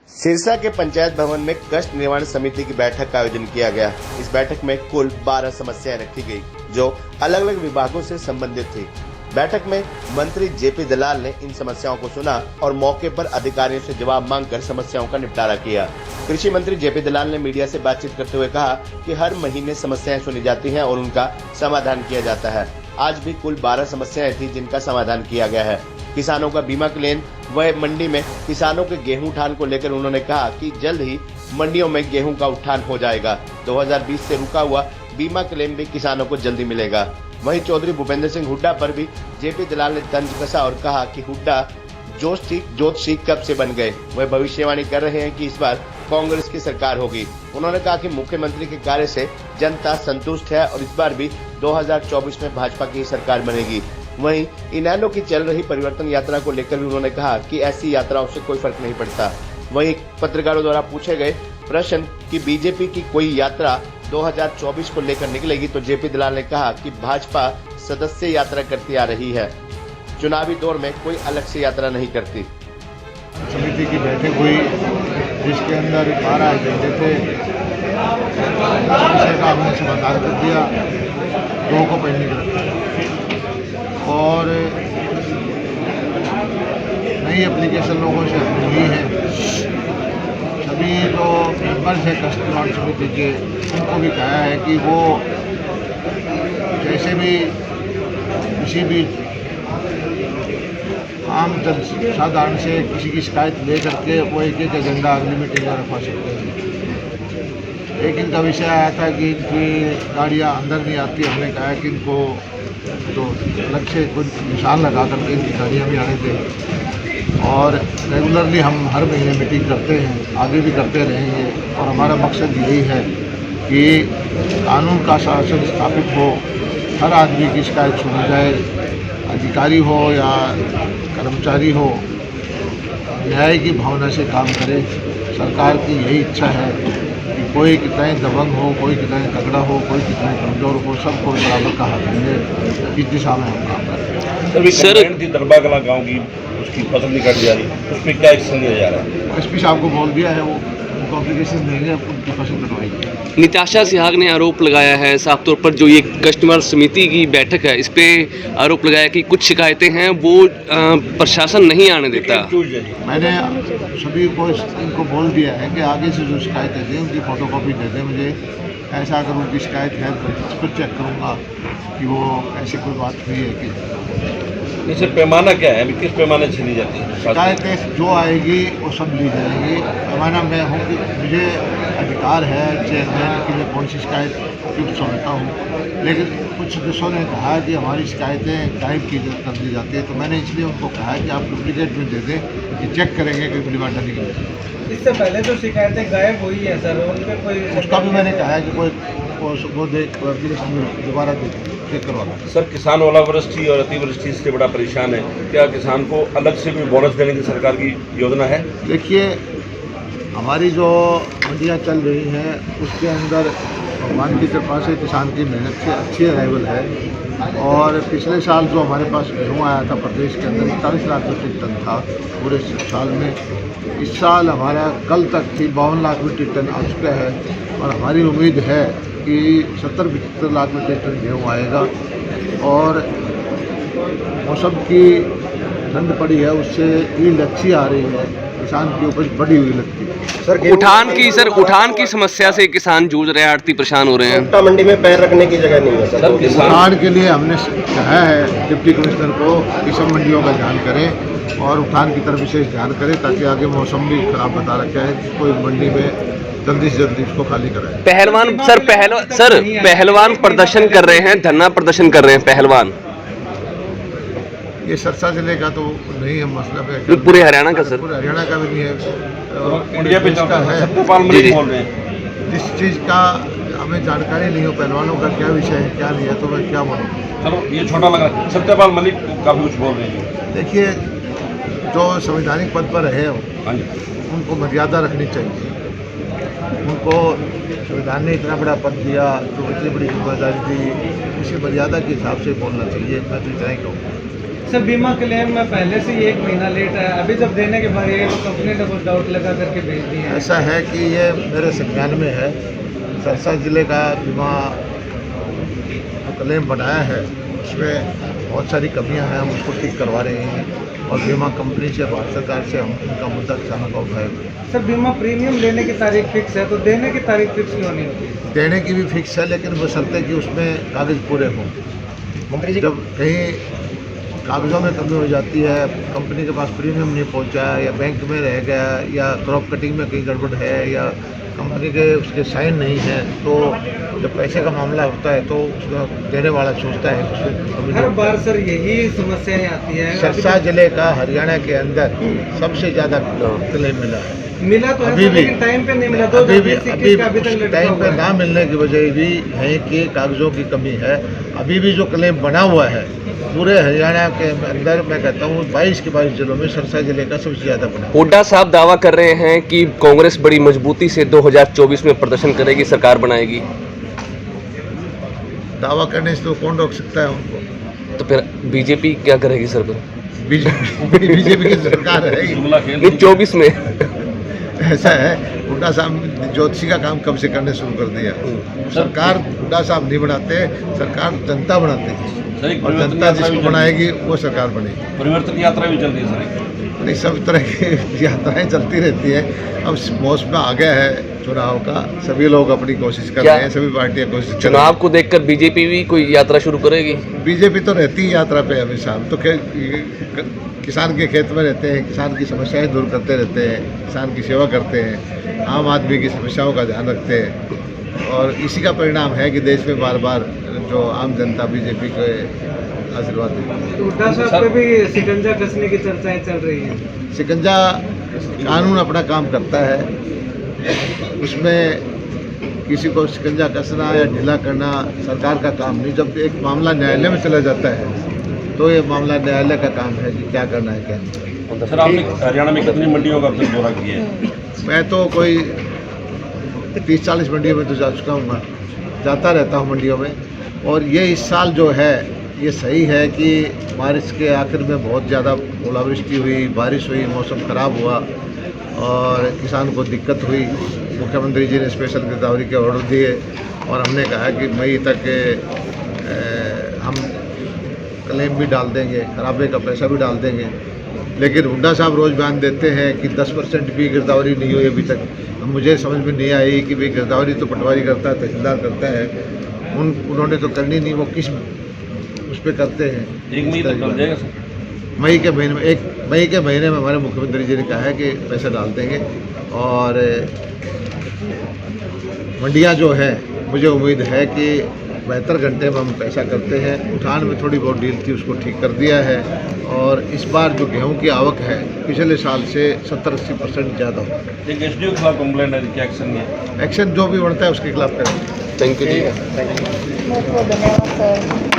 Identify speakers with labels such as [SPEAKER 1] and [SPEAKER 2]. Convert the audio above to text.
[SPEAKER 1] सिरसा के पंचायत भवन में कष्ट निवारण समिति की बैठक का आयोजन किया गया। इस बैठक में कुल 12 समस्याएं रखी गई, जो अलग अलग विभागों से संबंधित थी। बैठक में मंत्री जेपी दलाल ने इन समस्याओं को सुना और मौके पर अधिकारियों से जवाब मांगकर समस्याओं का निपटारा किया। कृषि मंत्री जेपी दलाल ने मीडिया से बातचीत करते हुए कहा कि हर महीने समस्याएं सुनी जाती हैं और उनका समाधान किया जाता है। आज भी कुल 12 समस्याएं थी जिनका समाधान किया गया है। किसानों का बीमा क्लेम व मंडी में किसानों के गेहूं उठान को लेकर उन्होंने कहा कि जल्द ही मंडियों में गेहूं का उठान हो जाएगा। 2020 से रुका हुआ बीमा क्लेम भी किसानों को जल्दी मिलेगा। वहीं चौधरी भूपेंद्र सिंह हुड्डा पर भी जेपी दलाल ने तंज कसा और कहा कि हुड्डा जोत सीख कब से बन गए। वह भविष्यवाणी कर रहे हैं कि इस बार कांग्रेस की सरकार होगी। उन्होंने कहा कि मुख्यमंत्री के कार्य से जनता संतुष्ट है और इस बार भी 2024 में भाजपा की सरकार बनेगी। वहीं इनेलो की चल रही परिवर्तन यात्रा को लेकर भी उन्होंने कहा कि ऐसी यात्राओं से कोई फर्क नहीं पड़ता। वहीं पत्रकारों द्वारा पूछे गए प्रश्न कि बीजेपी की कोई यात्रा 2024 को लेकर निकलेगी, तो जेपी दलाल ने कहा कि भाजपा सदस्य यात्रा करती आ रही है, चुनावी दौर में कोई अलग से यात्रा नहीं करती।
[SPEAKER 2] समिति की बैठक हुई जिसके अंदर 12 एजेंडे थे। विषय का हमने समाधान कर दिया, 2 को पेंडिंग रखा और नई एप्लीकेशन लोगों से हमने ली है। सभी जो मेंबर्स हैं कष्ट निवारण समिति के, उनको भी कहा है कि वो जैसे भी किसी भी आम जन साधारण से किसी की शिकायत ले करके वो एक एजेंडा अगली मीटिंग में रखवा सकते हैं। एक इनका विषय आया था कि इनकी गाड़ियाँ अंदर नहीं आती। हमने कहा कि इनको तो अलग से कोई निशान लगा करके इनकी गाड़ियाँ भी आने दें और रेगुलरली हम हर महीने मीटिंग करते हैं, आगे भी करते रहेंगे और हमारा मकसद यही है कि कानून का शासन स्थापित हो, हर आदमी की शिकायत सुनी जाए, अधिकारी हो या कर्मचारी हो, न्याय की भावना से काम करे। सरकार की यही इच्छा है कि कोई कितना दबंग हो, कोई कितना तगड़ा हो, कोई कितना कमज़ोर हो, सबको बराबर का हक मिले। इस दिशा में हम काम कर रहे हैं।
[SPEAKER 3] सर दरबा कला गाँव की उसकी फसल नहीं काटी जा रही, उसमें क्या एक्शन लिया जा रहा है?
[SPEAKER 2] एसपी साहब को बोल दिया है, वो कॉम्प्लिकेशन देंगे, उनकी फसल कटवाएंगे।
[SPEAKER 4] निताशा सिहाग ने आरोप लगाया है साफ तौर पर, जो ये कष्ट निवारण समिति की बैठक है इस पे आरोप लगाया कि कुछ शिकायतें हैं वो प्रशासन नहीं आने देता।
[SPEAKER 2] मैंने सभी को इनको बोल दिया है कि आगे से जो शिकायतें दें उनकी फोटोकॉपी दे दें मुझे। ऐसा अगर उनकी शिकायत है तो इस पर चेक करूँगा कि वो ऐसी कोई बात हुई है कि
[SPEAKER 3] नहीं। सर पैमाना क्या है, अभी किस पैमाने से ली जाती है
[SPEAKER 2] शिकायतें? जो आएगी वो सब ली जाएगी। पैमाना मैं हूँ कि मुझे अधिकार है चेयरमैन की मैं कौन सी शिकायत उपयुक्त समझता हूँ, लेकिन कुछ सदस्यों ने कहा कि हमारी शिकायतें गायब कर दी जाती है, तो मैंने इसलिए उनको कहा कि आप डुप्लीकेट में दे दें कि चेक करेंगे कि डिमांड नहीं की।
[SPEAKER 5] इससे पहले जो शिकायतें गायब हुई हैं सर, उन पर कोई
[SPEAKER 2] उसका भी मैंने कहा है कि कोई वो एप्लीकेशन दोबारा चेक करवाना।
[SPEAKER 3] सर किसान ओलावृष्टि और अतिवृष्टि से बड़ा परेशान है, क्या किसान को अलग से भी बोनस देने की सरकार की योजना है?
[SPEAKER 2] देखिए, हमारी जो मंडियाँ चल रही हैं उसके अंदर भगवान की कृपा से किसान की मेहनत से अच्छी अराइवल है और पिछले साल जो हमारे पास गेहूँ आया था प्रदेश के अंदर 41 लाख मीट्रिक टन था पूरे साल में। इस साल हमारा कल तक ही 52 लाख मीट्रिक टन आ चुका है और हमारी उम्मीद है कि 70-75 लाख मीट्रिक टन गेहूँ आएगा और मौसम की ठंड पड़ी है, उससे ईल्ड अच्छी आ रही है, किसान की उपज बढ़ी हुई लगती है।
[SPEAKER 4] उठान की समस्या से किसान जूझ रहे हैं, आड़ती परेशान हो रहे हैं।
[SPEAKER 1] मंडी में पैर रखने की जगह नहीं है सर।
[SPEAKER 2] उठान के लिए हमने कहा है डिप्टी कमिश्नर को कि सब मंडियों का ध्यान करें और उठान की तरफ विशेष ध्यान करें ताकि आगे मौसम भी खराब बता रखा है, कोई मंडी में जल्दी से जल्दी इसको खाली कराएं।
[SPEAKER 4] पहलवान प्रदर्शन कर रहे हैं, धरना प्रदर्शन कर रहे हैं पहलवान।
[SPEAKER 2] ये सिरसा जिले का तो नहीं है मसला है,
[SPEAKER 4] पूरे हरियाणा का सर,
[SPEAKER 2] पूरे हरियाणा का भी नहीं है,
[SPEAKER 3] इंडिया पे
[SPEAKER 2] का है।
[SPEAKER 3] सत्यपाल मलिक बोल रहे हैं।
[SPEAKER 2] जिस चीज़ का हमें जानकारी नहीं हो, पहलवानों का क्या विषय है क्या नहीं है, तो मैं क्या बोलूँ।
[SPEAKER 3] चलो ये छोटा लग रहा है, सत्यपाल मलिक का भी कुछ बोल रहे हैं।
[SPEAKER 2] देखिए, जो संवैधानिक पद पर रहे हो
[SPEAKER 3] हाँ जी,
[SPEAKER 2] उनको मर्यादा रखनी चाहिए। उनको संविधान ने इतना बड़ा पद दिया, तो इतनी बड़ी जिम्मेदारी दी, उसी मर्यादा के हिसाब से बोलना चाहिए। मैं तो इतना ही कहूँगा।
[SPEAKER 5] सर बीमा क्लेम में पहले से ही 1 महीना लेट है, अभी जब देने के बाद ये कंपनी ने कुछ डाउट लगा करके भेज दिए हैं।
[SPEAKER 2] ऐसा है कि ये मेरे संज्ञान में है। सरसा ज़िले का बीमा क्लेम बनाया है, उसमें बहुत सारी कमियां हैं, हम उसको ठीक करवा रहे हैं और बीमा कंपनी से, भारत सरकार से हम उनका मुद्दा किसानों का उठाएंगे।
[SPEAKER 5] सर बीमा प्रीमियम लेने की तारीख फिक्स है, तो देने की तारीख फिक्स क्यों नहीं होती?
[SPEAKER 2] देने की भी फिक्स है, लेकिन बशर्ते कि उसमें कागज़ पूरे हों। मंत्री जी, जब कहीं कागज़ों में कमी हो जाती है, कंपनी के पास प्रीमियम नहीं पहुंचा, या बैंक में रह गया, या क्रॉप कटिंग में कहीं गड़बड़ है, या कंपनी के उसके साइन नहीं है, तो जब पैसे का मामला होता है तो उसका देने वाला सोचता है उसमें
[SPEAKER 5] हर बार सर यही समस्याएं आती हैं।
[SPEAKER 2] सरसा जिले का हरियाणा के अंदर सबसे ज़्यादा क्लेम मिला है।
[SPEAKER 5] मिला तो है
[SPEAKER 2] अभी
[SPEAKER 5] सर,
[SPEAKER 2] भी
[SPEAKER 5] लेकिन टाइम पे नहीं मिला।
[SPEAKER 2] अभी भी
[SPEAKER 5] 2021 का अभी तक लटका
[SPEAKER 2] टाइम
[SPEAKER 5] हुआ
[SPEAKER 2] पे
[SPEAKER 5] है।
[SPEAKER 2] ना मिलने की वजह भी है कि कागज़ों की कमी है। अभी भी जो क्लेम बना हुआ है पूरे हरियाणा के अंदर, मैं कहता हूँ 22 के 22 जिलों में सरसा जिले का सबसे ज़्यादा बना।
[SPEAKER 4] हुड्डा साहब दावा कर रहे हैं कि कांग्रेस बड़ी मजबूती से 2024 में प्रदर्शन करेगी, सरकार बनाएगी।
[SPEAKER 2] दावा करने से तो कौन रोक सकता है उनको?
[SPEAKER 4] तो फिर बीजेपी क्या करेगी सर? फिर
[SPEAKER 2] बीजेपी की सरकार है ही।
[SPEAKER 4] नहीं, 24 में
[SPEAKER 2] ऐसा है, हुड्डा साहब ज्योतिषी का काम कब से करने शुरू कर दिया। सरकार हुड्डा साहब नहीं बनाते, सरकार जनता बनाती है, और जनता जिसको बनाएगी वो सरकार बनेगी।
[SPEAKER 3] परिवर्तन यात्रा भी चल रही है सर।
[SPEAKER 2] नहीं, सब तरह की यात्राएं चलती रहती है। अब मौसम आ गया है चुनाव का, सभी लोग अपनी कोशिश कर रहे हैं, सभी पार्टियां कोशिश कर रही हैं।
[SPEAKER 4] चुनाव को देखकर बीजेपी भी कोई यात्रा शुरू करेगी?
[SPEAKER 2] बीजेपी तो रहती ही यात्रा पे हमेशा। हम तो किसान के खेत में रहते हैं, किसान की समस्याएं दूर करते रहते हैं, किसान की सेवा करते हैं, आम आदमी की समस्याओं का ध्यान रखते हैं, और इसी का परिणाम है कि देश में बार बार जो आम जनता बीजेपी के आशीर्वाद देती है।
[SPEAKER 5] हुड्डा साहब पे भी शिकंजा कसने की चर्चाएं चल रही हैं।
[SPEAKER 2] शिकंजा, कानून अपना काम करता है, उसमें किसी को शिकंजा कसना या ढीला करना सरकार का काम नहीं। जब एक मामला न्यायालय में चला जाता है तो ये मामला न्यायालय का काम है कि क्या करना है क्या नहीं।
[SPEAKER 3] सर आपने हरियाणा में कितनी मंडियों का अब तक दौरा किया है?
[SPEAKER 2] मैं तो कोई 30-40 मंडियों में तो जा चुका हूँ, जाता रहता हूँ मंडियों में। और ये इस साल जो है ये सही है कि बारिश के आखिर में बहुत ज़्यादा ओलावृष्टि हुई, बारिश हुई, मौसम ख़राब हुआ और किसान को दिक्कत हुई। मुख्यमंत्री जी ने स्पेशल गिरदावरी के ऑर्डर दिए और हमने कहा कि मई तक हम क्लेम भी डाल देंगे, खराबे का पैसा भी डाल देंगे। लेकिन हुड्डा साहब रोज़ बयान देते हैं कि 10% भी गिरदावरी नहीं हुई अभी तक। मुझे समझ में नहीं आई कि भाई गिरदावरी तो पटवारी करता है, तहसीलदार करता है, उन्होंने तो करनी नहीं, वो किस उस पर करते हैं।
[SPEAKER 3] 1 मई तक डाल जाएगा सर?
[SPEAKER 2] मई के महीने में, 1 मई के महीने में हमारे मुख्यमंत्री जी ने कहा है कि पैसे डाल देंगे। और मंडियाँ जो है, मुझे उम्मीद है कि 72 घंटे में हम पैसा करते हैं। उठान में थोड़ी बहुत डील थी, उसको ठीक कर दिया है। और इस बार जो गेहूं की आवक है पिछले साल से 70-80% ज़्यादा हो।
[SPEAKER 3] एक एसडीओ के खिलाफ कंप्लेंट है, क्या एक्शन है?
[SPEAKER 2] एक्शन जो भी बढ़ता है उसके खिलाफ करेंगे।
[SPEAKER 4] थैंक यू जी।
[SPEAKER 6] बहुत बहुत धन्यवाद सर।